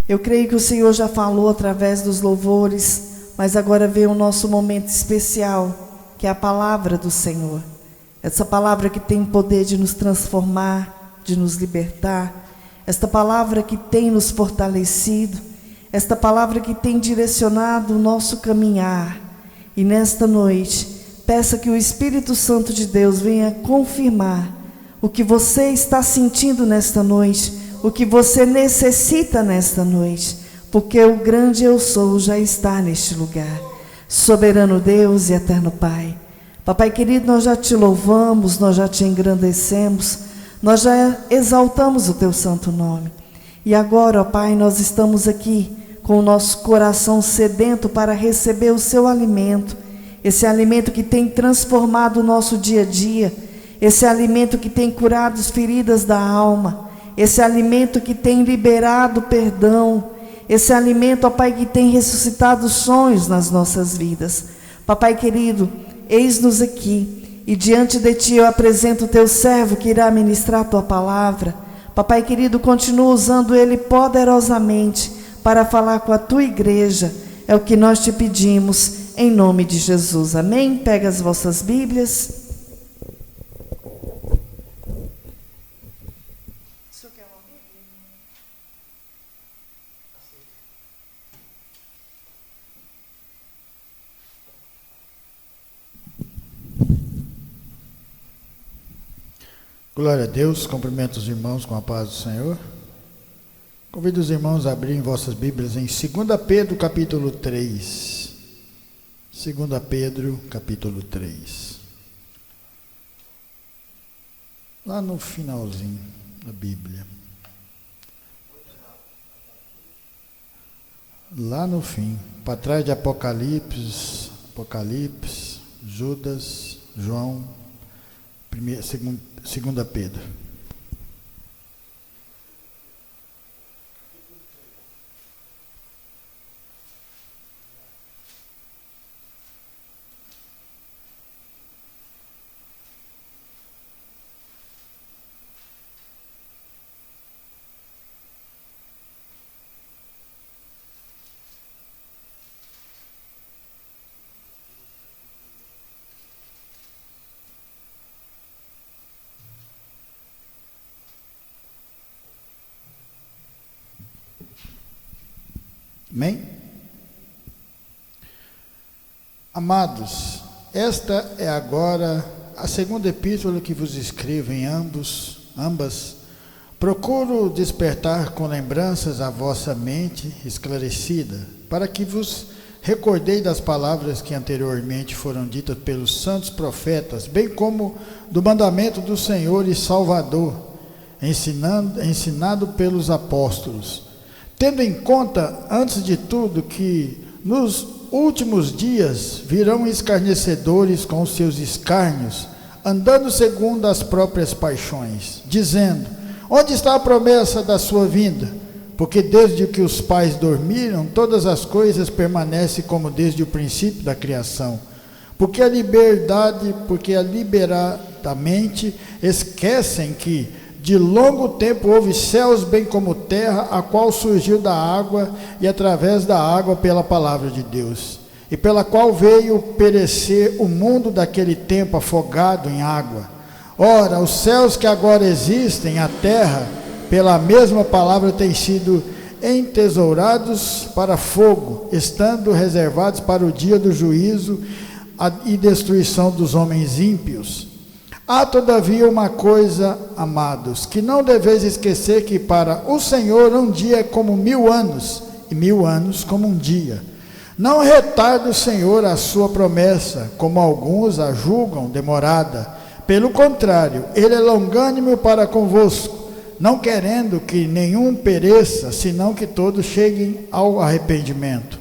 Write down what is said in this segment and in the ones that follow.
Eu creio que o Senhor já falou através dos louvores, mas agora vem o nosso momento especial, que é a palavra do Senhor. Essa palavra que tem poder de nos transformar, de nos libertar. Esta palavra que tem nos fortalecido. Esta palavra que tem direcionado o nosso caminhar. E nesta noite, peça que o Espírito Santo de Deus venha confirmar o que você está sentindo nesta noite, o que você necessita nesta noite, porque o grande eu sou já está neste lugar. Soberano Deus e eterno Pai, Papai querido, nós já te louvamos, nós já te engrandecemos, nós já exaltamos o teu santo nome. E agora, ó Pai, nós estamos aqui com o nosso coração sedento para receber o seu alimento, esse alimento que tem transformado o nosso dia a dia, esse alimento que tem curado as feridas da alma, esse alimento que tem liberado perdão, esse alimento, ó Pai, que tem ressuscitado sonhos nas nossas vidas. Papai querido, eis-nos aqui, e diante de Ti eu apresento o Teu servo que irá ministrar a Tua palavra. Papai querido, continua usando ele poderosamente para falar com a Tua igreja. É o que nós te pedimos, em nome de Jesus. Amém? Pega as vossas Bíblias. Glória a Deus, cumprimento os irmãos com a paz do Senhor. Convido os irmãos a abrirem vossas Bíblias em 2 Pedro capítulo 3. 2 Pedro capítulo 3. Lá no finalzinho da Bíblia. Lá no fim, para trás de Apocalipse, Judas, João, 2 Pedro. Amém? Amados, esta é agora a segunda epístola que vos escrevo em ambas. Procuro despertar com lembranças a vossa mente esclarecida, para que vos recordei das palavras que anteriormente foram ditas pelos santos profetas, bem como do mandamento do Senhor e Salvador, ensinado pelos apóstolos. Tendo em conta, antes de tudo, que nos últimos dias virão escarnecedores com os seus escárnios, andando segundo as próprias paixões, dizendo: onde está a promessa da sua vinda? Porque desde que os pais dormiram, todas as coisas permanecem como desde o princípio da criação. Porque liberadamente esquecem que de longo tempo houve céus bem como terra, a qual surgiu da água e através da água pela palavra de Deus, e pela qual veio perecer o mundo daquele tempo afogado em água. Ora, os céus que agora existem, a terra, pela mesma palavra têm sido entesourados para fogo, estando reservados para o dia do juízo e destruição dos homens ímpios. Há todavia uma coisa, amados, que não deveis esquecer, que para o Senhor um dia é como 1000 anos, e 1000 anos como um dia. Não retarda o Senhor a sua promessa, como alguns a julgam demorada. Pelo contrário, Ele é longânimo para convosco, não querendo que nenhum pereça, senão que todos cheguem ao arrependimento.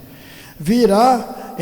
Virá,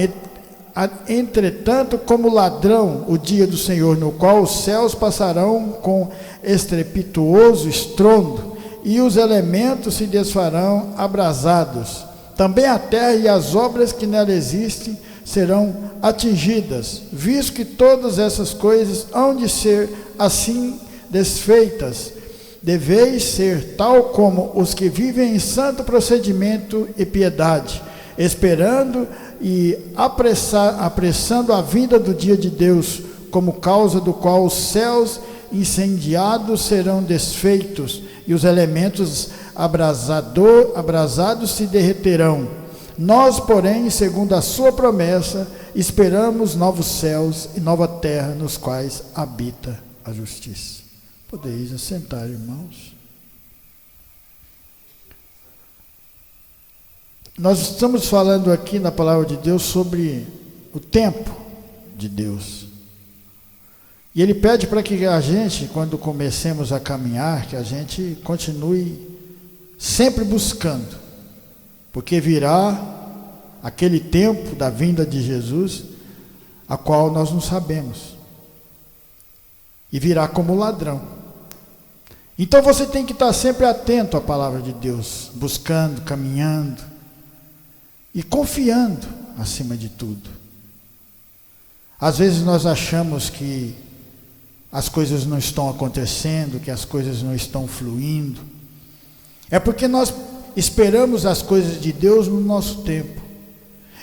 entretanto, como ladrão o dia do Senhor, no qual os céus passarão com estrepitoso estrondo, e os elementos se desfarão abrasados. Também a terra e as obras que nela existem serão atingidas, visto que todas essas coisas hão de ser assim desfeitas. deveis ser tal como os que vivem em santo procedimento e piedade, esperando e apressando a vinda do dia de Deus, como causa do qual os céus incendiados serão desfeitos e os elementos abrasados se derreterão. Nós, porém, segundo a sua promessa, esperamos novos céus e nova terra nos quais habita a justiça. Podeis assentar, irmãos. Nós estamos falando aqui na palavra de Deus sobre o tempo de Deus. E Ele pede para que a gente, quando comecemos a caminhar, que a gente continue sempre buscando, porque virá aquele tempo da vinda de Jesus, a qual nós não sabemos, e virá como ladrão. Então você tem que estar sempre atento à palavra de Deus, buscando, caminhando e confiando acima de tudo. Às vezes nós achamos que as coisas não estão acontecendo, que as coisas não estão fluindo. É porque nós esperamos as coisas de Deus no nosso tempo.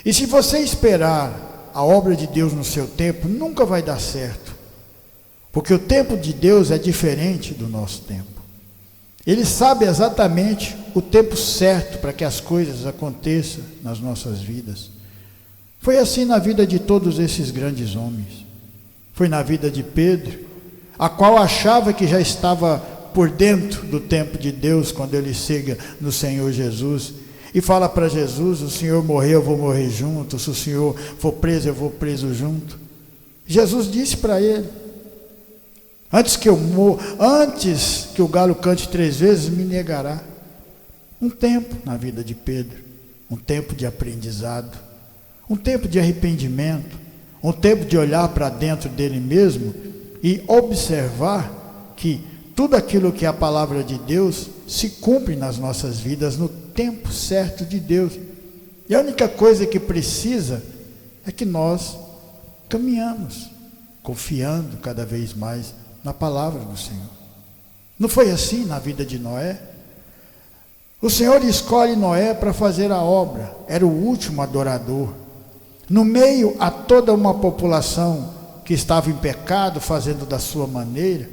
E se você esperar a obra de Deus no seu tempo, nunca vai dar certo. Porque o tempo de Deus é diferente do nosso tempo. Ele sabe exatamente o tempo certo para que as coisas aconteçam nas nossas vidas. Foi assim na vida de todos esses grandes homens. Foi na vida de Pedro, a qual achava que já estava por dentro do tempo de Deus, quando ele chega no Senhor Jesus e fala para Jesus: o Senhor morreu, eu vou morrer junto, se o Senhor for preso, eu vou preso junto. Jesus disse para ele: antes que o galo cante 3 vezes, me negará. Um tempo na vida de Pedro, um tempo de aprendizado, um tempo de arrependimento, um tempo de olhar para dentro dele mesmo e observar que tudo aquilo que é a palavra de Deus se cumpre nas nossas vidas no tempo certo de Deus. E a única coisa que precisa é que nós caminhamos, confiando cada vez mais na palavra do Senhor. Não foi assim na vida de Noé? O Senhor escolhe Noé para fazer a obra, era o último adorador. No meio a toda uma população que estava em pecado, fazendo da sua maneira,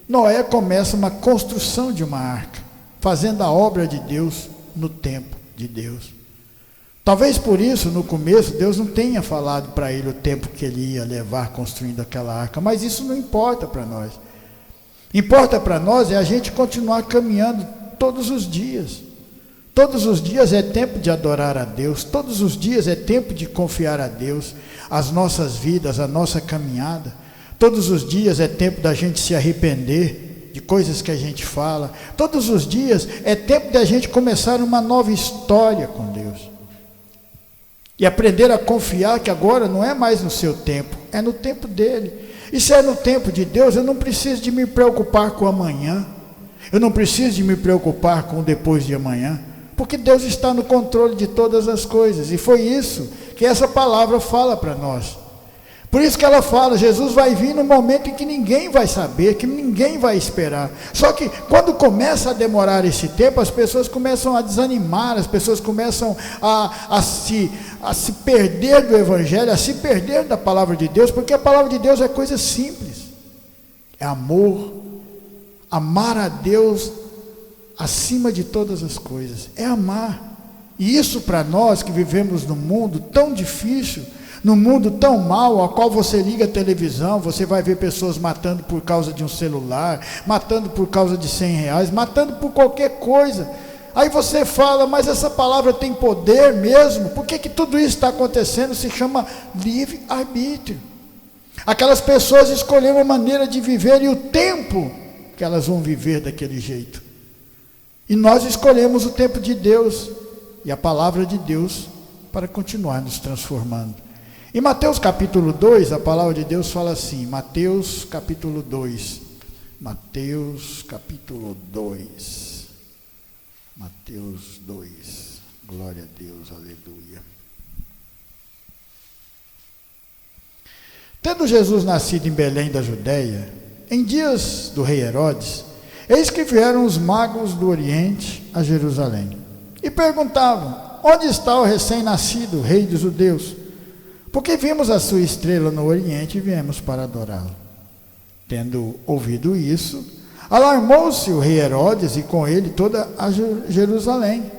Noé começa uma construção de uma arca, fazendo a obra de Deus no tempo de Deus. Talvez por isso, no começo, Deus não tenha falado para ele o tempo que ele ia levar construindo aquela arca, mas isso não importa para nós. Importa para nós é a gente continuar caminhando todos os dias. Todos os dias é tempo de adorar a Deus, todos os dias é tempo de confiar a Deus, as nossas vidas, a nossa caminhada. Todos os dias é tempo da gente se arrepender de coisas que a gente fala. Todos os dias é tempo da gente começar uma nova história com Deus. E aprender a confiar que agora não é mais no seu tempo, é no tempo dele. E se é no tempo de Deus, eu não preciso de me preocupar com amanhã. Eu não preciso de me preocupar com o depois de amanhã. Porque Deus está no controle de todas as coisas. E foi isso que essa palavra fala para nós. Por isso que ela fala, Jesus vai vir no momento em que ninguém vai saber, que ninguém vai esperar. Só que quando começa a demorar esse tempo, as pessoas começam a desanimar, as pessoas começam a se perder do Evangelho, a se perder da palavra de Deus, porque a palavra de Deus é coisa simples. É amor, amar a Deus acima de todas as coisas, é amar. E isso para nós que vivemos num mundo tão difícil, num mundo tão mau, ao qual você liga a televisão, você vai ver pessoas matando por causa de um celular, matando por causa de R$100, matando por qualquer coisa. Aí você fala, mas essa palavra tem poder mesmo? Por que tudo isso está acontecendo? Se chama livre-arbítrio. Aquelas pessoas escolheram a maneira de viver e o tempo que elas vão viver daquele jeito. E nós escolhemos o tempo de Deus e a palavra de Deus para continuar nos transformando. Em Mateus capítulo 2, a palavra de Deus fala assim, Mateus capítulo 2, Mateus capítulo 2, Mateus 2, glória a Deus, aleluia. Tendo Jesus nascido em Belém da Judéia, em dias do rei Herodes, Eis que vieram os magos do Oriente a Jerusalém e perguntavam: onde está o recém-nascido rei dos judeus? Porque vimos a sua estrela no Oriente e viemos para adorá-lo. Tendo ouvido isso, alarmou-se o rei Herodes e com ele toda a Jerusalém.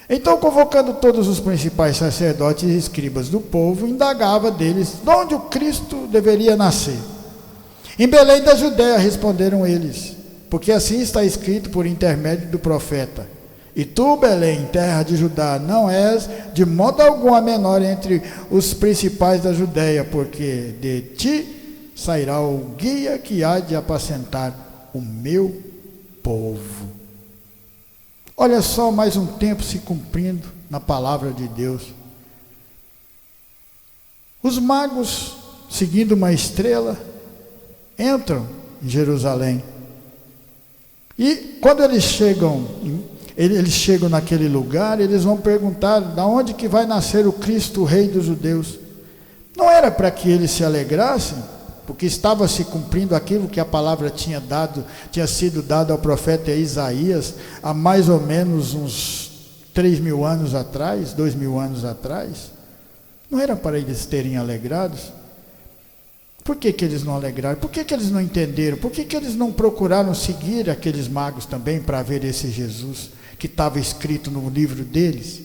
Então, convocando todos os principais sacerdotes e escribas do povo, indagava deles de onde o Cristo deveria nascer. Em Belém da Judéia, responderam eles, porque assim está escrito por intermédio do profeta: e tu, Belém, terra de Judá, não és de modo algum a menor entre os principais da Judéia, porque de ti sairá o guia que há de apacentar o meu povo. Olha só, mais um tempo se cumprindo na palavra de Deus. Os magos, seguindo uma estrela, entram em Jerusalém. E quando eles chegam naquele lugar, eles vão perguntar: de onde que vai nascer o Cristo, o Rei dos Judeus? Não era para que eles se alegrassem, porque estava se cumprindo aquilo que a palavra tinha sido dado ao profeta Isaías há mais ou menos uns 3.000 anos atrás, 2.000 anos atrás? Não era para eles terem alegrados? Por que eles não alegraram? Por que eles não entenderam? Por que eles não procuraram seguir aqueles magos também para ver esse Jesus que estava escrito no livro deles?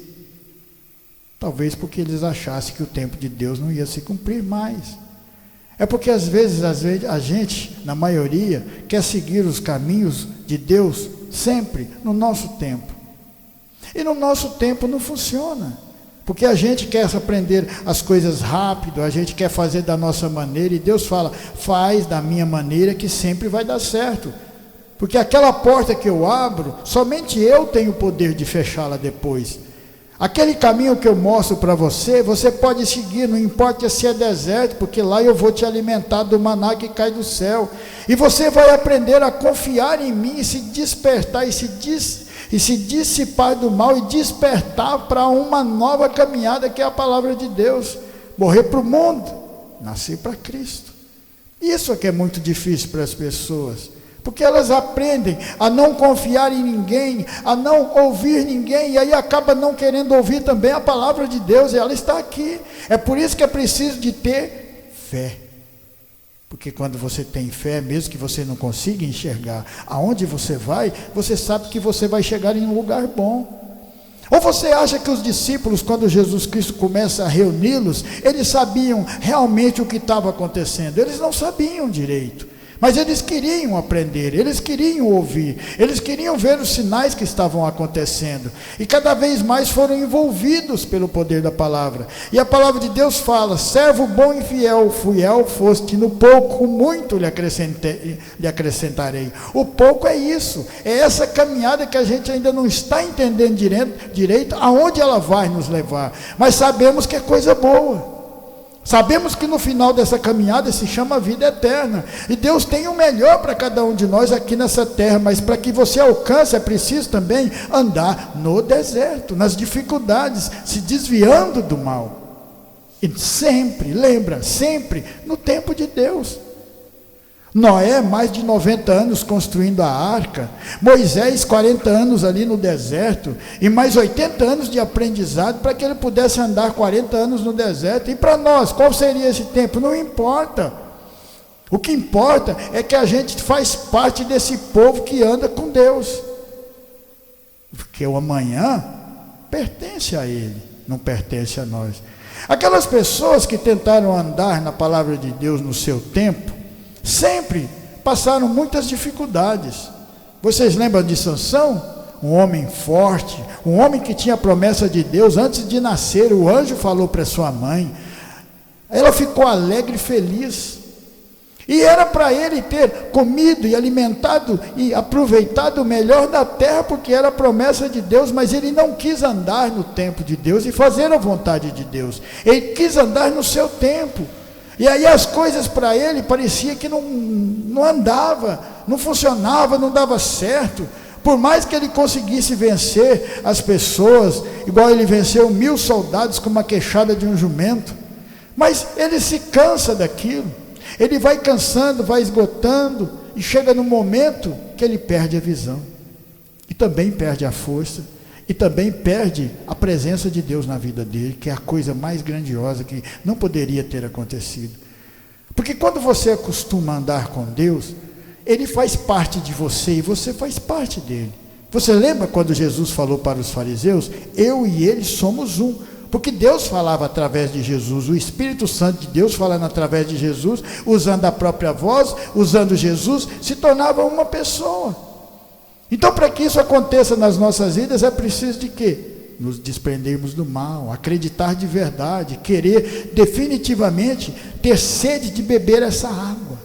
Talvez porque eles achassem que o tempo de Deus não ia se cumprir mais. É porque às vezes a gente, na maioria, quer seguir os caminhos de Deus sempre no nosso tempo. E no nosso tempo não funciona. Porque a gente quer aprender as coisas rápido, a gente quer fazer da nossa maneira, e Deus fala: faz da minha maneira que sempre vai dar certo. Porque aquela porta que eu abro, somente eu tenho o poder de fechá-la depois. Aquele caminho que eu mostro para você, você pode seguir, não importa se é deserto, porque lá eu vou te alimentar do maná que cai do céu. E você vai aprender a confiar em mim e se despertar e se dissipar do mal e despertar para uma nova caminhada que é a palavra de Deus. Morrer para o mundo, nascer para Cristo. Isso é que é muito difícil para as pessoas, porque elas aprendem a não confiar em ninguém, a não ouvir ninguém, e aí acaba não querendo ouvir também a palavra de Deus, e ela está aqui. É por isso que é preciso de ter fé. Porque quando você tem fé, mesmo que você não consiga enxergar aonde você vai, você sabe que você vai chegar em um lugar bom. Ou você acha que os discípulos, quando Jesus Cristo começa a reuni-los, eles sabiam realmente o que estava acontecendo? Eles não sabiam direito. Mas eles queriam aprender, eles queriam ouvir, eles queriam ver os sinais que estavam acontecendo. E cada vez mais foram envolvidos pelo poder da palavra. E a palavra de Deus fala: servo bom e fiel foste, no pouco muito lhe acrescentarei. O pouco é isso, é essa caminhada que a gente ainda não está entendendo direito aonde ela vai nos levar. Mas sabemos que é coisa boa. Sabemos que no final dessa caminhada se chama vida eterna. E Deus tem o melhor para cada um de nós aqui nessa terra. Mas para que você alcance, é preciso também andar no deserto, nas dificuldades, se desviando do mal. E sempre, lembra, sempre no tempo de Deus. Noé, mais de 90 anos construindo a arca. Moisés, 40 anos ali no deserto. E mais 80 anos de aprendizado para que ele pudesse andar 40 anos no deserto. E para nós, qual seria esse tempo? Não importa. O que importa é que a gente faz parte desse povo que anda com Deus. Porque o amanhã pertence a Ele, não pertence a nós. Aquelas pessoas que tentaram andar na palavra de Deus no seu tempo, sempre passaram muitas dificuldades. Vocês lembram de Sansão? Um homem forte, um homem que tinha a promessa de Deus. Antes de nascer, o anjo falou para sua mãe. Ela ficou alegre e feliz. E era para ele ter comido e alimentado e aproveitado o melhor da terra, porque era a promessa de Deus. Mas ele não quis andar no tempo de Deus e fazer a vontade de Deus. Ele quis andar no seu tempo. E aí as coisas para ele parecia que não andava, não funcionava, não dava certo. Por mais que ele conseguisse vencer as pessoas, igual ele venceu 1000 soldados com uma queixada de um jumento, mas ele se cansa daquilo. Ele vai cansando, vai esgotando, e chega no momento que ele perde a visão, e também perde a força, e também perde a presença de Deus na vida dele, que é a coisa mais grandiosa que não poderia ter acontecido. Porque quando você acostuma a andar com Deus, Ele faz parte de você e você faz parte dele. Você lembra quando Jesus falou para os fariseus? Eu e ele somos um. Porque Deus falava através de Jesus, o Espírito Santo de Deus falando através de Jesus, usando a própria voz, usando Jesus, se tornava uma pessoa. Então, para que isso aconteça nas nossas vidas, é preciso de quê? Nos desprendermos do mal, acreditar de verdade, querer definitivamente ter sede de beber essa água,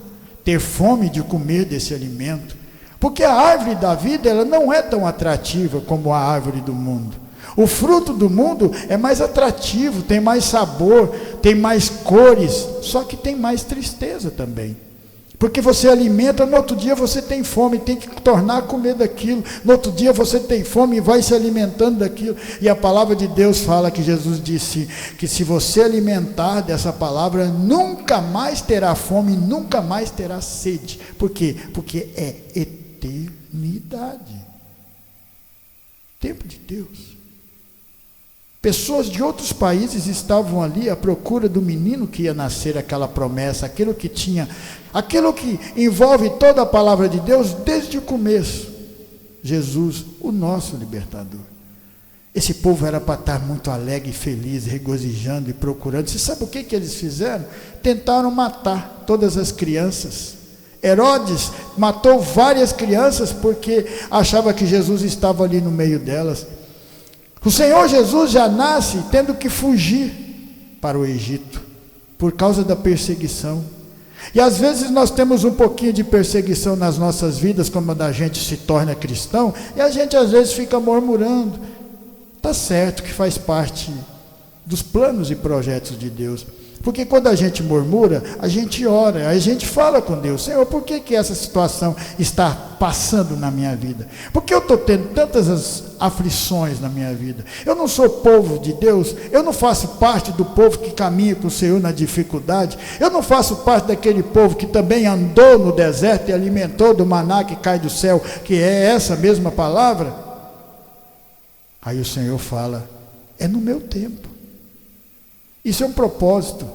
ter fome de comer desse alimento. Porque a árvore da vida, ela não é tão atrativa como a árvore do mundo. O fruto do mundo é mais atrativo, tem mais sabor, tem mais cores, só que tem mais tristeza também. Porque você alimenta, no outro dia você tem fome, tem que tornar a comer daquilo. No outro dia você tem fome e vai se alimentando daquilo. E a palavra de Deus fala que Jesus disse que se você alimentar dessa palavra, nunca mais terá fome, nunca mais terá sede. Por quê? Porque é eternidade. Tempo de Deus. Pessoas de outros países estavam ali à procura do menino que ia nascer, aquela promessa, aquilo que envolve toda a palavra de Deus desde o começo. Jesus, o nosso libertador. Esse povo era para estar muito alegre, feliz, regozijando e procurando. Você sabe o que eles fizeram? Tentaram matar todas as crianças. Herodes matou várias crianças porque achava que Jesus estava ali no meio delas. O Senhor Jesus já nasce tendo que fugir para o Egito, por causa da perseguição. E às vezes nós temos um pouquinho de perseguição nas nossas vidas, quando a gente se torna cristão, e a gente às vezes fica murmurando. Está certo que faz parte dos planos e projetos de Deus. Porque quando a gente murmura, a gente ora, a gente fala com Deus: Senhor, por que essa situação está passando na minha vida? Por que eu estou tendo tantas aflições na minha vida? Eu não sou povo de Deus, eu não faço parte do povo que caminha com o Senhor na dificuldade, eu não faço parte daquele povo que também andou no deserto e alimentou do maná que cai do céu, que é essa mesma palavra. Aí o Senhor fala: é no meu tempo. Isso é um propósito.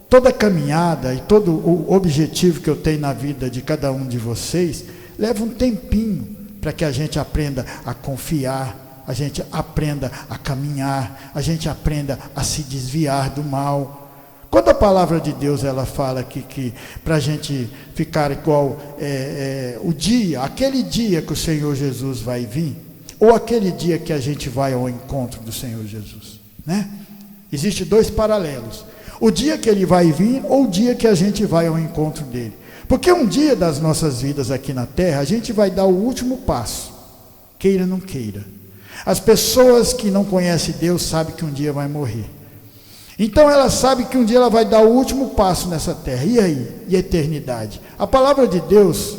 Toda caminhada e todo o objetivo que eu tenho na vida de cada um de vocês leva um tempinho para que a gente aprenda a confiar, a gente aprenda a caminhar, a gente aprenda a se desviar do mal. Quando a palavra de Deus ela fala que para a gente ficar igual o dia, aquele dia que o Senhor Jesus vai vir, ou aquele dia que a gente vai ao encontro do Senhor Jesus, né? Existem dois paralelos: o dia que ele vai vir ou o dia que a gente vai ao encontro dele. Porque um dia das nossas vidas aqui na terra, a gente vai dar o último passo, queira ou não queira. As pessoas que não conhecem Deus sabem que um dia vai morrer. Então ela sabe que um dia ela vai dar o último passo nessa terra. E aí? E a eternidade? A palavra de Deus,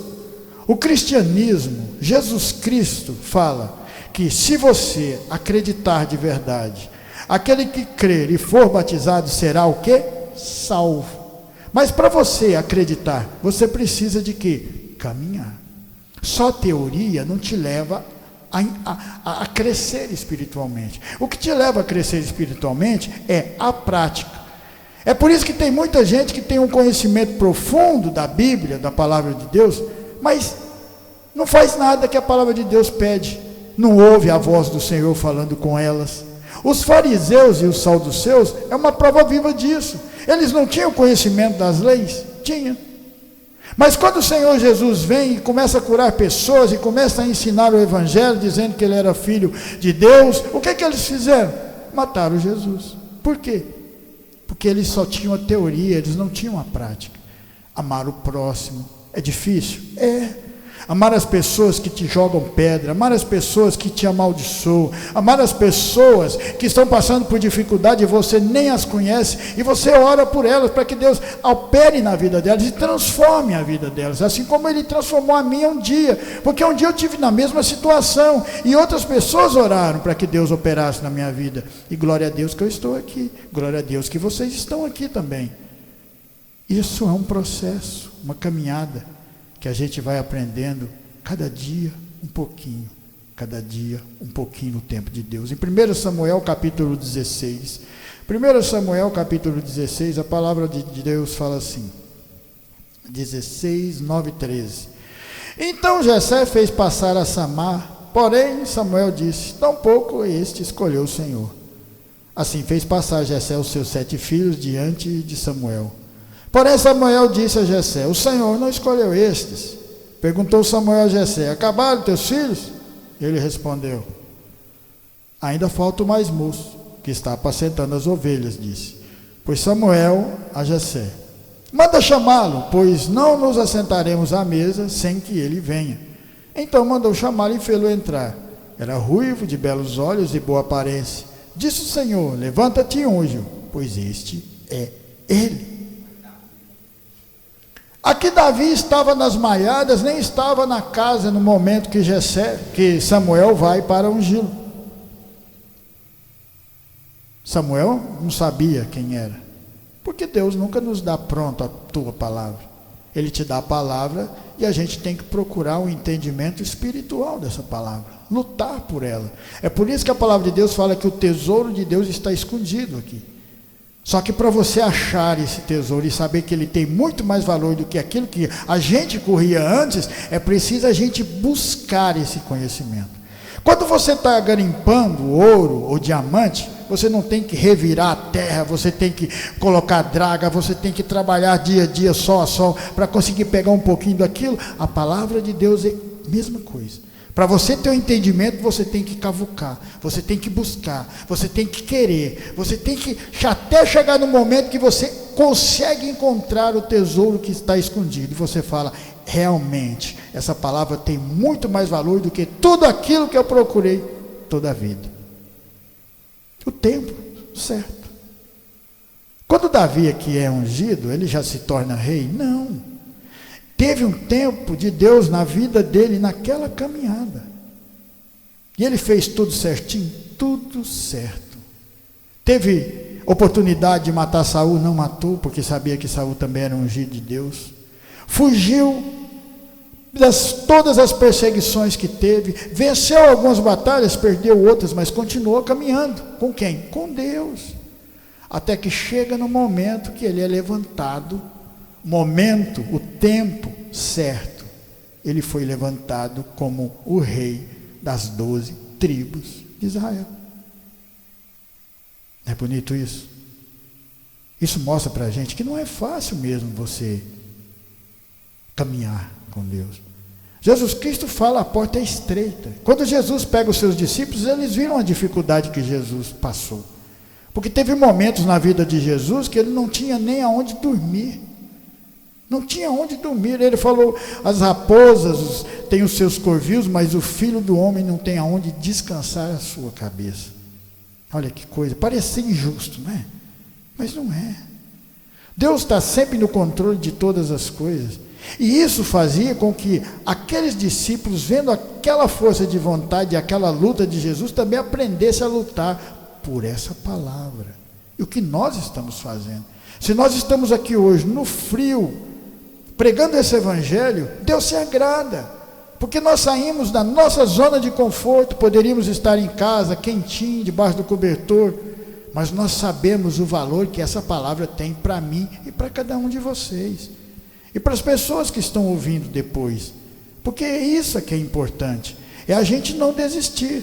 o cristianismo, Jesus Cristo fala que se você acreditar de verdade, aquele que crer e for batizado será o quê? Salvo. Mas para você acreditar, você precisa de quê? Caminhar. Só teoria não te leva a crescer espiritualmente. O que te leva a crescer espiritualmente é a prática. É por isso que tem muita gente que tem um conhecimento profundo da Bíblia, da palavra de Deus, mas não faz nada que a palavra de Deus pede. Não ouve a voz do Senhor falando com elas. Os fariseus e os saduceus é uma prova viva disso. Eles não tinham conhecimento das leis? Tinha. Mas quando o Senhor Jesus vem e começa a curar pessoas e começa a ensinar o Evangelho, dizendo que ele era filho de Deus, o que eles fizeram? Mataram Jesus. Por quê? Porque eles só tinham a teoria, eles não tinham a prática. Amar o próximo é difícil? É. Amar as pessoas que te jogam pedra, amar as pessoas que te amaldiçoam, amar as pessoas que estão passando por dificuldade e você nem as conhece, e você ora por elas para que Deus opere na vida delas e transforme a vida delas, assim como Ele transformou a minha um dia, porque um dia eu tive na mesma situação e outras pessoas oraram para que Deus operasse na minha vida, e glória a Deus que eu estou aqui, glória a Deus que vocês estão aqui também. Isso é um processo, uma caminhada. que a gente vai aprendendo cada dia um pouquinho, no tempo de Deus. Em 1 Samuel capítulo 16, 1 Samuel capítulo 16, a palavra de Deus fala assim, 16, 9 e 13. Então Jessé fez passar a Samar, porém Samuel disse, tampouco este escolheu o Senhor. Assim fez passar Jessé os seus 7 filhos diante de Samuel. Porém Samuel disse a Jessé, o Senhor não escolheu estes. Perguntou Samuel a Jessé, acabaram teus filhos? Ele respondeu, ainda falta o mais moço, que está apacentando as ovelhas, disse. Pois Samuel a Jessé, manda chamá-lo, pois não nos assentaremos à mesa sem que ele venha. Então mandou chamá-lo e fê-lo entrar. Era ruivo, de belos olhos e boa aparência. Disse o Senhor, levanta-te e unge-o, pois este é ele. Aqui Davi estava nas malhadas, nem estava na casa no momento que Samuel vai para ungí-lo. Samuel não sabia quem era, porque Deus nunca nos dá pronto a tua palavra. Ele te dá a palavra e a gente tem que procurar um entendimento espiritual dessa palavra, lutar por ela. É por isso que a palavra de Deus fala que o tesouro de Deus está escondido aqui. Só que para você achar esse tesouro e saber que ele tem muito mais valor do que aquilo que a gente corria antes, é preciso a gente buscar esse conhecimento. Quando você está garimpando ouro ou diamante, você não tem que revirar a terra, você tem que colocar draga, você tem que trabalhar dia a dia, sol a sol, para conseguir pegar um pouquinho daquilo. A palavra de Deus é a mesma coisa. Para você ter um entendimento, você tem que cavucar, você tem que buscar, você tem que querer, você tem que até chegar no momento que você consegue encontrar o tesouro que está escondido. E você fala, realmente, essa palavra tem muito mais valor do que tudo aquilo que eu procurei toda a vida. O tempo certo. Quando Davi aqui é ungido, ele já se torna rei? Não. Teve um tempo de Deus na vida dele, naquela caminhada. E ele fez tudo certinho? Tudo certo. Teve oportunidade de matar Saul, não matou, porque sabia que Saul também era ungido de Deus. Fugiu todas as perseguições que teve, venceu algumas batalhas, perdeu outras, mas continuou caminhando. Com quem? Com Deus. Até que chega no momento que ele é levantado, o tempo certo, ele foi levantado como o rei das 12 tribos de Israel. Não é bonito isso? Isso mostra para a gente que não é fácil mesmo você caminhar com Deus. Jesus Cristo fala, a porta é estreita. Quando Jesus pega os seus discípulos, eles viram a dificuldade que Jesus passou. Porque teve momentos na vida de Jesus que ele não tinha nem aonde dormir. Não tinha onde dormir. Ele falou, as raposas têm os seus corvios, mas o filho do homem não tem aonde descansar a sua cabeça. Olha que coisa, parece ser injusto, não é? Mas não é. Deus está sempre no controle de todas as coisas. E isso fazia com que aqueles discípulos, vendo aquela força de vontade, aquela luta de Jesus, também aprendessem a lutar por essa palavra. E o que nós estamos fazendo? Se nós estamos aqui hoje, no frio, pregando esse evangelho, Deus se agrada, porque nós saímos da nossa zona de conforto. Poderíamos estar em casa, quentinho, debaixo do cobertor, mas nós sabemos o valor que essa palavra tem para mim e para cada um de vocês, e para as pessoas que estão ouvindo depois, porque isso é que é importante, é a gente não desistir.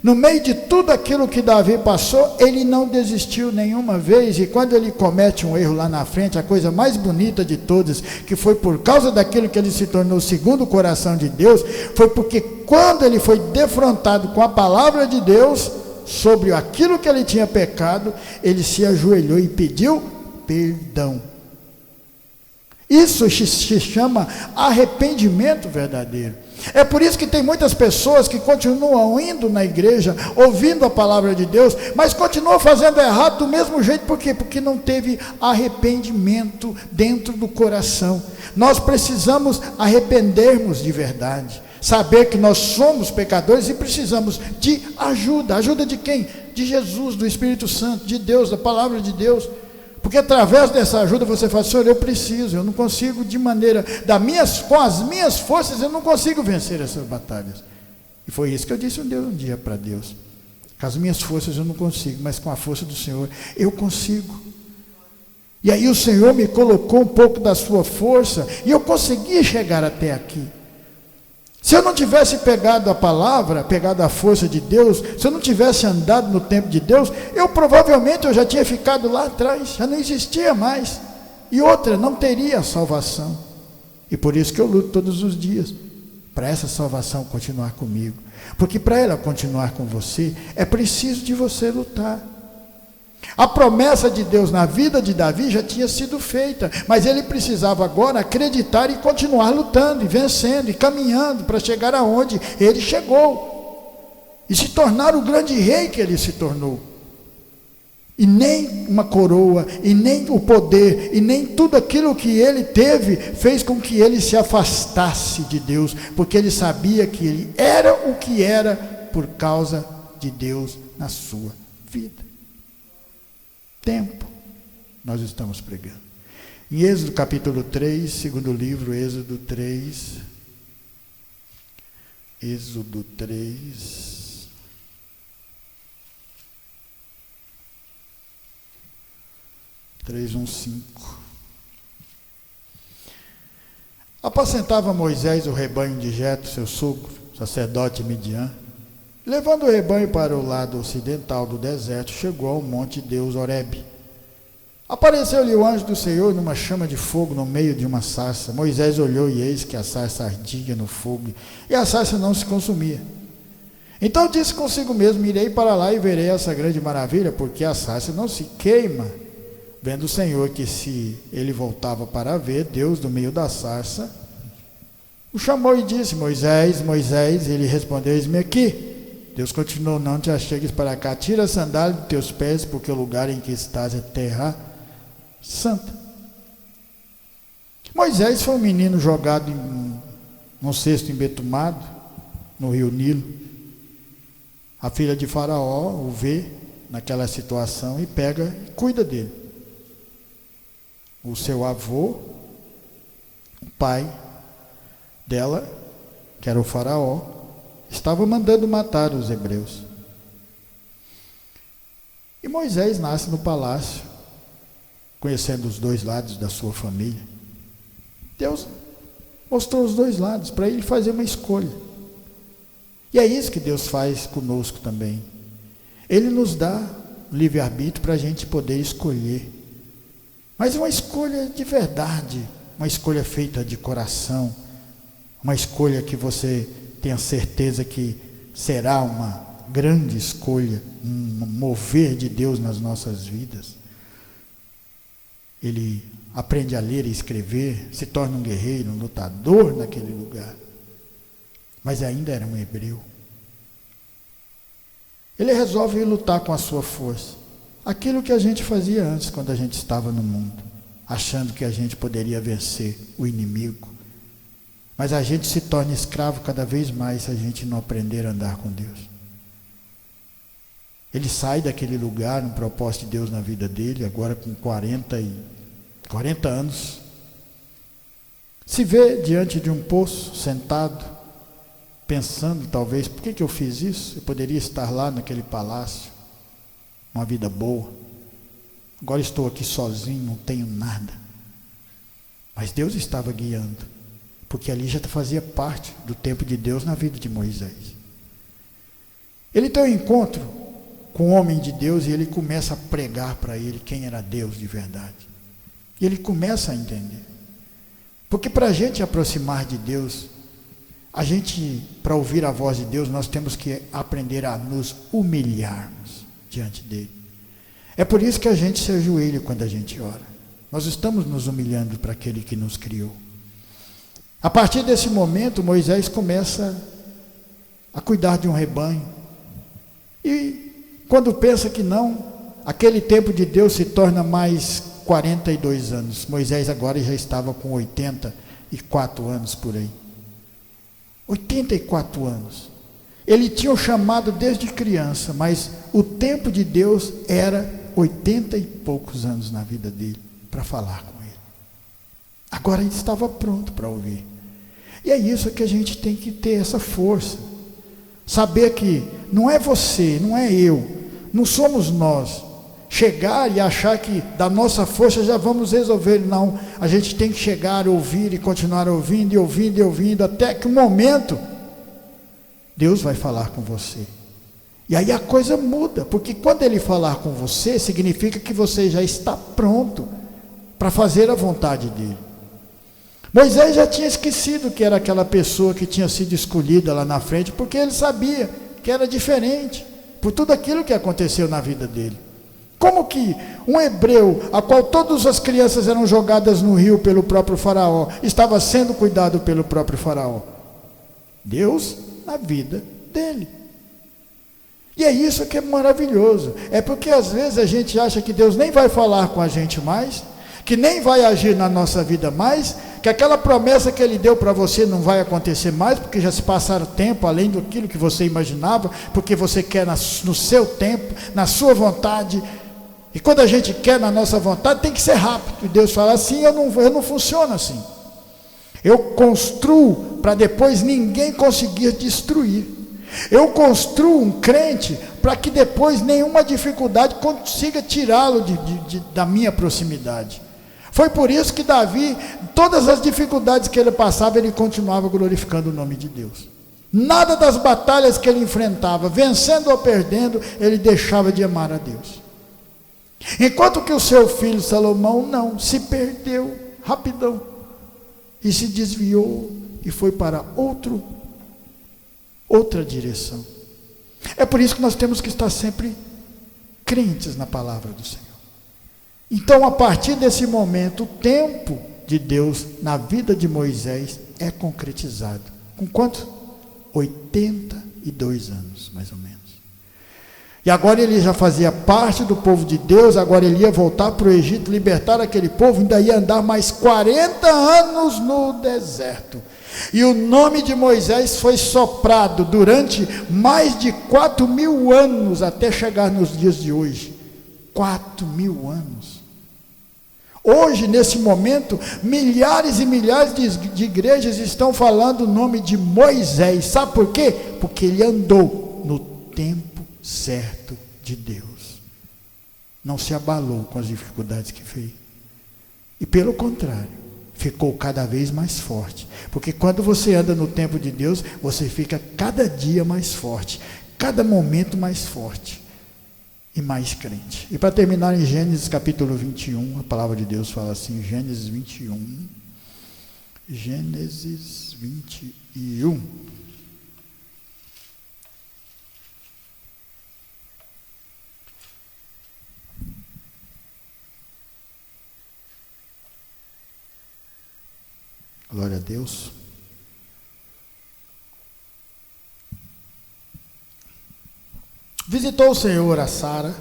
No meio de tudo aquilo que Davi passou, ele não desistiu nenhuma vez. E quando ele comete um erro lá na frente, a coisa mais bonita de todas, que foi por causa daquilo que ele se tornou segundo o coração de Deus, foi porque quando ele foi defrontado com a palavra de Deus sobre aquilo que ele tinha pecado, ele se ajoelhou e pediu perdão. Isso se chama arrependimento verdadeiro. É por isso que tem muitas pessoas que continuam indo na igreja, ouvindo a palavra de Deus, mas continuam fazendo errado do mesmo jeito. Por quê? Porque não teve arrependimento dentro do coração. Nós precisamos arrependermos de verdade, saber que nós somos pecadores e precisamos de ajuda. Ajuda de quem? De Jesus, do Espírito Santo, de Deus, da palavra de Deus. Porque através dessa ajuda você fala, Senhor, eu preciso, eu não consigo com as minhas forças, eu não consigo vencer essas batalhas. E foi isso que eu disse um dia para Deus. Com as minhas forças eu não consigo, mas com a força do Senhor eu consigo. E aí o Senhor me colocou um pouco da sua força e eu consegui chegar até aqui. Se eu não tivesse pegado a palavra, pegado a força de Deus, se eu não tivesse andado no tempo de Deus, eu já tinha ficado lá atrás, já não existia mais. E outra, não teria salvação. E por isso que eu luto todos os dias, para essa salvação continuar comigo. Porque para ela continuar com você, é preciso de você lutar. A promessa de Deus na vida de Davi já tinha sido feita, mas ele precisava agora acreditar e continuar lutando, e vencendo, e caminhando para chegar aonde ele chegou, e se tornar o grande rei que ele se tornou. E nem uma coroa, e nem o poder, e nem tudo aquilo que ele teve, fez com que ele se afastasse de Deus, porque ele sabia que ele era o que era, por causa de Deus na sua vida. Tempo, nós estamos pregando. Em Êxodo capítulo 3, segundo livro, Êxodo 3, 3:1-5. Apacentava Moisés o rebanho de Jetro, seu sogro, sacerdote Midian. Levando o rebanho para o lado ocidental do deserto, chegou ao monte Deus Horebe. Apareceu-lhe o anjo do Senhor numa chama de fogo no meio de uma sarça. Moisés olhou e eis que a sarça ardia no fogo, e a sarça não se consumia. Então disse consigo mesmo, irei para lá e verei essa grande maravilha, porque a sarça não se queima. Vendo o Senhor que se ele voltava para ver, Deus do meio da sarça o chamou e disse, Moisés, Moisés, ele respondeu, eis-me aqui. Deus continuou, não te achegues para cá, tira a sandália de teus pés, porque o lugar em que estás é terra santa. Moisés foi um menino jogado num cesto embetumado, no rio Nilo. A filha de Faraó o vê naquela situação e pega e cuida dele. O seu avô, o pai dela, que era o Faraó, estava mandando matar os hebreus. E Moisés nasce no palácio, conhecendo os dois lados da sua família. Deus mostrou os dois lados para ele fazer uma escolha. E é isso que Deus faz conosco também. Ele nos dá livre-arbítrio para a gente poder escolher. Mas uma escolha de verdade, uma escolha feita de coração, uma escolha que você tenha certeza que será uma grande escolha, um mover de Deus nas nossas vidas. Ele aprende a ler e escrever, se torna um guerreiro, um lutador naquele lugar, mas ainda era um hebreu. Ele resolve lutar com a sua força, aquilo que a gente fazia antes, quando a gente estava no mundo, achando que a gente poderia vencer o inimigo. Mas a gente se torna escravo cada vez mais se a gente não aprender a andar com Deus. Ele sai daquele lugar, no propósito de Deus na vida dele, agora com 40 anos. Se vê diante de um poço, sentado, pensando talvez, por que eu fiz isso? Eu poderia estar lá naquele palácio, uma vida boa. Agora estou aqui sozinho, não tenho nada. Mas Deus estava guiando. Porque ali já fazia parte do tempo de Deus na vida de Moisés. Ele tem um encontro com o homem de Deus e ele começa a pregar para ele quem era Deus de verdade. E ele começa a entender. Porque para a gente aproximar de Deus, para ouvir a voz de Deus, nós temos que aprender a nos humilharmos diante dele. É por isso que a gente se ajoelha quando a gente ora. Nós estamos nos humilhando para aquele que nos criou. A partir desse momento, Moisés começa a cuidar de um rebanho. E quando pensa que não, aquele tempo de Deus se torna mais 42 anos. Moisés agora já estava com 84 anos por aí. 84 anos. Ele tinha o chamado desde criança, mas o tempo de Deus era 80 e poucos anos na vida dele para falar com ele. Agora ele estava pronto para ouvir. E é isso que a gente tem que ter, essa força. Saber que não é você, não é eu, não somos nós. Chegar e achar que da nossa força já vamos resolver. Não, a gente tem que chegar, ouvir e continuar ouvindo e ouvindo e ouvindo, até que um momento Deus vai falar com você. E aí a coisa muda, porque quando Ele falar com você, significa que você já está pronto para fazer a vontade dEle. Moisés já tinha esquecido que era aquela pessoa que tinha sido escolhida lá na frente, porque ele sabia que era diferente, por tudo aquilo que aconteceu na vida dele. Como que um hebreu, a qual todas as crianças eram jogadas no rio pelo próprio faraó, estava sendo cuidado pelo próprio faraó? Deus na vida dele. E é isso que é maravilhoso. É porque às vezes a gente acha que Deus nem vai falar com a gente mais, que nem vai agir na nossa vida mais, que aquela promessa que Ele deu para você não vai acontecer mais, porque já se passaram tempo além daquilo que você imaginava, porque você quer no seu tempo, na sua vontade. E quando a gente quer na nossa vontade, tem que ser rápido. E Deus fala assim: eu não funciono assim. Eu construo para depois ninguém conseguir destruir. Eu construo um crente para que depois nenhuma dificuldade consiga tirá-lo da minha proximidade. Foi por isso que Davi, todas as dificuldades que ele passava, ele continuava glorificando o nome de Deus. Nada das batalhas que ele enfrentava, vencendo ou perdendo, ele deixava de amar a Deus. Enquanto que o seu filho Salomão não, se perdeu rapidão e se desviou e foi para outra direção. É por isso que nós temos que estar sempre crentes na palavra do Senhor. Então, a partir desse momento, o tempo de Deus na vida de Moisés é concretizado. Com quanto? 82 anos, mais ou menos. E agora ele já fazia parte do povo de Deus, agora ele ia voltar para o Egito, libertar aquele povo, ainda ia andar mais 40 anos no deserto. E o nome de Moisés foi soprado durante mais de 4.000 anos, até chegar nos dias de hoje. 4.000 anos. Hoje, nesse momento, milhares e milhares de igrejas estão falando o nome de Moisés. Sabe por quê? Porque ele andou no tempo certo de Deus. Não se abalou com as dificuldades que fez. E pelo contrário, ficou cada vez mais forte. Porque quando você anda no tempo de Deus, você fica cada dia mais forte, cada momento mais forte e mais crente. E para terminar, em Gênesis capítulo 21, a palavra de Deus fala assim, Gênesis 21. Gênesis 21. Glória a Deus. Visitou o Senhor a Sara,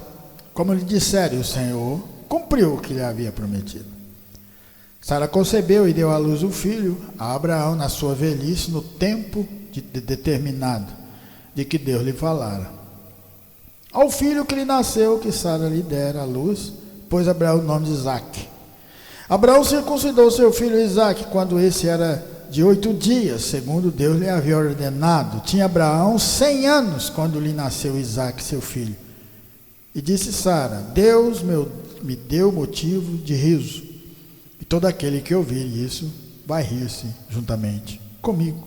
como lhe dissera, e o Senhor cumpriu o que lhe havia prometido. Sara concebeu e deu à luz um filho a Abraão na sua velhice, no tempo determinado de que Deus lhe falara. Ao filho que lhe nasceu, que Sara lhe dera à luz, pôs Abraão o nome de Isaque. Abraão circuncidou seu filho Isaque quando esse era de 8 dias, segundo Deus lhe havia ordenado. Tinha Abraão 100 anos quando lhe nasceu Isaque, seu filho. E disse Sara: Deus me deu motivo de riso, e todo aquele que ouvir isso vai rir-se juntamente comigo.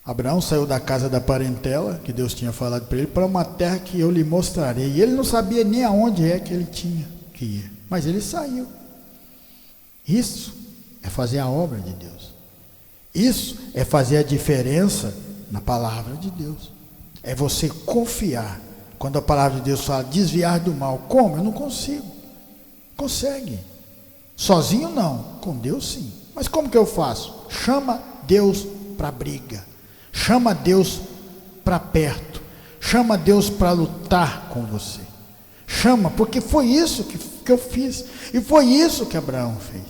Abraão saiu da casa da parentela, que Deus tinha falado para ele, para uma terra que eu lhe mostrarei. E ele não sabia nem aonde é que ele tinha que ir, mas ele saiu. Isso é fazer a obra de Deus. Isso é fazer a diferença na palavra de Deus. É você confiar. Quando a palavra de Deus fala desviar do mal, como? Eu não consigo. Consegue. Sozinho não, com Deus sim. Mas como que eu faço? Chama Deus para a briga. Chama Deus para perto. Chama Deus para lutar com você. Chama, porque foi isso que eu fiz. E foi isso que Abraão fez.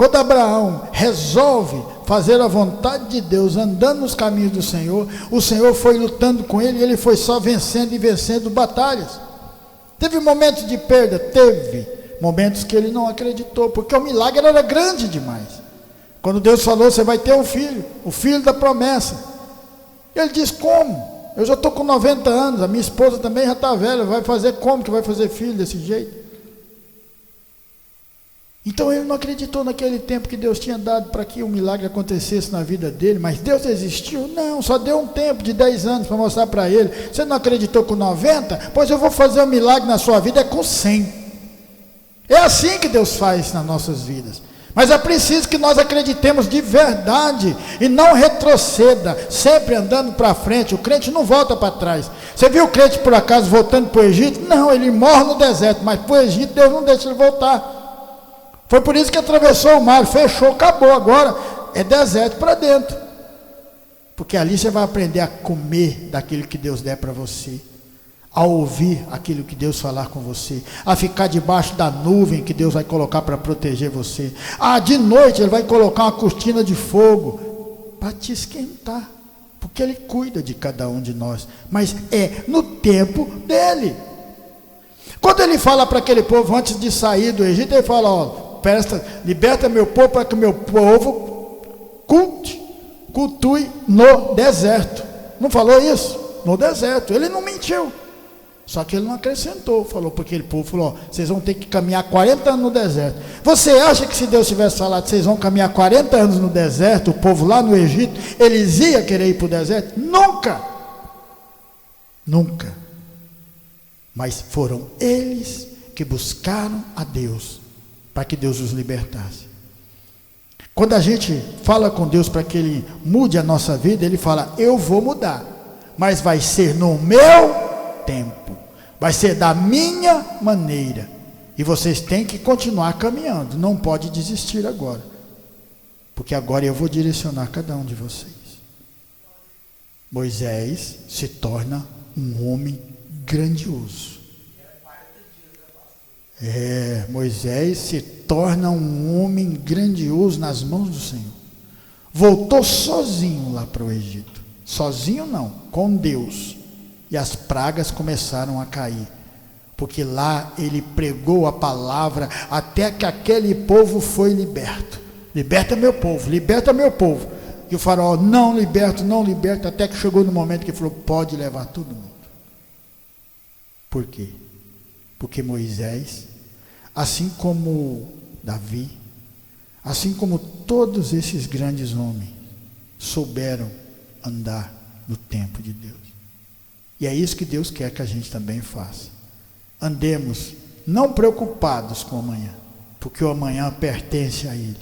Quando Abraão resolve fazer a vontade de Deus, andando nos caminhos do Senhor, o Senhor foi lutando com ele, e ele foi só vencendo e vencendo batalhas. Teve momentos de perda? Teve. Momentos que ele não acreditou, porque o milagre era grande demais. Quando Deus falou, você vai ter um filho, o filho da promessa. Ele diz, como? Eu já estou com 90 anos, a minha esposa também já está velha, vai fazer como que vai fazer filho desse jeito? Então ele não acreditou naquele tempo que Deus tinha dado para que o milagre acontecesse na vida dele, mas Deus existiu? Não, só deu um tempo de 10 anos para mostrar para ele. Você não acreditou com 90? Pois eu vou fazer um milagre na sua vida com 100. É assim que Deus faz nas nossas vidas. Mas é preciso que nós acreditemos de verdade e não retroceda, sempre andando para frente. O crente não volta para trás. Você viu o crente por acaso voltando para o Egito? Não, ele morre no deserto, mas para o Egito Deus não deixa ele voltar. Foi por isso que atravessou o mar, fechou, acabou. Agora é deserto para dentro, porque ali você vai aprender a comer daquilo que Deus der para você, a ouvir aquilo que Deus falar com você, a ficar debaixo da nuvem que Deus vai colocar para proteger você. De noite Ele vai colocar uma cortina de fogo para te esquentar, porque Ele cuida de cada um de nós, mas é no tempo dEle. Quando Ele fala para aquele povo antes de sair do Egito, Ele fala, liberta meu povo para que meu povo cultue no deserto. Não falou isso? No deserto. Ele não mentiu. Só que ele não acrescentou, falou para aquele povo, falou, vocês vão ter que caminhar 40 anos no deserto. Você acha que se Deus tivesse falado, vocês vão caminhar 40 anos no deserto, o povo lá no Egito, eles iam querer ir para o deserto? Nunca! Nunca. Mas foram eles que buscaram a Deus, para que Deus os libertasse. Quando a gente fala com Deus para que Ele mude a nossa vida, Ele fala, eu vou mudar, mas vai ser no meu tempo, vai ser da minha maneira, e vocês têm que continuar caminhando, não pode desistir agora, porque agora eu vou direcionar cada um de vocês. Moisés se torna um homem grandioso. Moisés se torna um homem grandioso nas mãos do Senhor. Voltou sozinho lá para o Egito. Sozinho não, com Deus. E as pragas começaram a cair, porque lá ele pregou a palavra até que aquele povo foi liberto. Liberta meu povo, liberta meu povo. E o faraó, não liberto, até que chegou no momento que ele falou, pode levar todo mundo. Por quê? Porque Moisés, assim como Davi, assim como todos esses grandes homens, souberam andar no tempo de Deus. E é isso que Deus quer que a gente também faça. Andemos não preocupados com o amanhã, porque o amanhã pertence a Ele.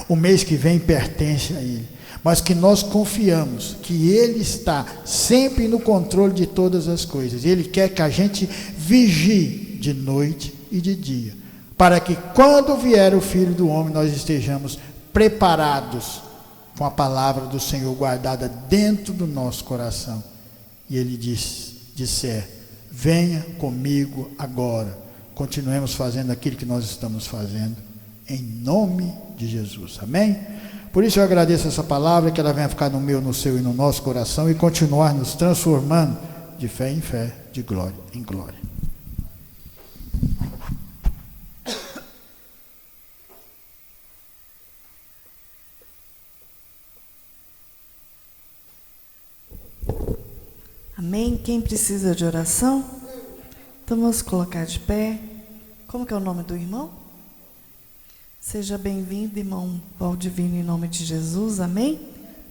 O mês que vem pertence a Ele. Mas que nós confiamos que Ele está sempre no controle de todas as coisas. Ele quer que a gente vigie de noite e de dia, para que quando vier o Filho do Homem, nós estejamos preparados com a palavra do Senhor guardada dentro do nosso coração. E Ele disser, venha comigo agora, continuemos fazendo aquilo que nós estamos fazendo, em nome de Jesus, amém? Por isso eu agradeço essa palavra, que ela venha ficar no meu, no seu e no nosso coração, e continuar nos transformando de fé em fé, de glória em glória. Amém? Quem precisa de oração? Então vamos colocar de pé. Como que é o nome do irmão? Seja bem-vindo, irmão Valdivino, em nome de Jesus, amém?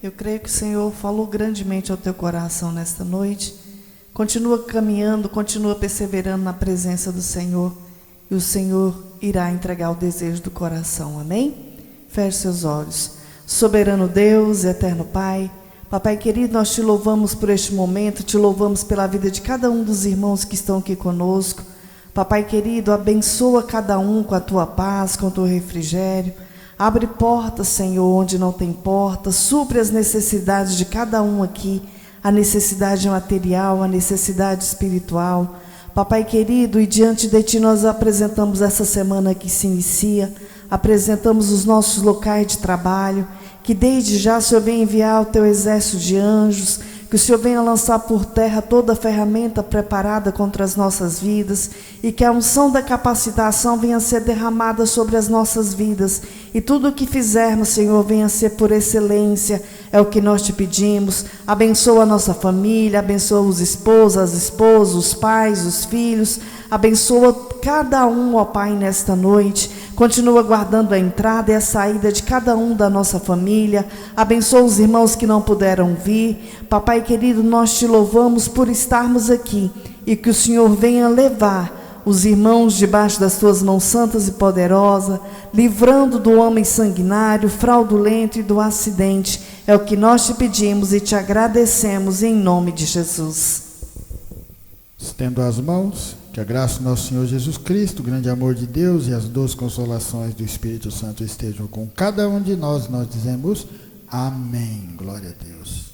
Eu creio que o Senhor falou grandemente ao teu coração nesta noite. Continua caminhando, continua perseverando na presença do Senhor, e o Senhor irá entregar o desejo do coração, amém? Feche seus olhos. Soberano Deus, eterno Pai, Papai querido, nós te louvamos por este momento, te louvamos pela vida de cada um dos irmãos que estão aqui conosco. Papai querido, abençoa cada um com a tua paz, com o teu refrigério. Abre portas, Senhor, onde não tem porta. Supre as necessidades de cada um aqui, a necessidade material, a necessidade espiritual. Papai querido, e diante de ti nós apresentamos essa semana que se inicia, apresentamos os nossos locais de trabalho, que desde já o Senhor venha enviar o teu exército de anjos, que o Senhor venha lançar por terra toda a ferramenta preparada contra as nossas vidas e que a unção da capacitação venha ser derramada sobre as nossas vidas e tudo o que fizermos, Senhor, venha ser por excelência, é o que nós te pedimos. Abençoa a nossa família, abençoa os esposos, as esposas, os pais, os filhos, abençoa cada um, ó Pai, nesta noite. Continua guardando a entrada e a saída de cada um da nossa família. Abençoa os irmãos que não puderam vir. Papai querido, nós te louvamos por estarmos aqui e que o Senhor venha levar os irmãos debaixo das tuas mãos santas e poderosas, livrando do homem sanguinário, fraudulento e do acidente. É o que nós te pedimos e te agradecemos em nome de Jesus. Estendo as mãos, que a graça do nosso Senhor Jesus Cristo, o grande amor de Deus e as doces consolações do Espírito Santo estejam com cada um de nós. Nós dizemos amém. Glória a Deus.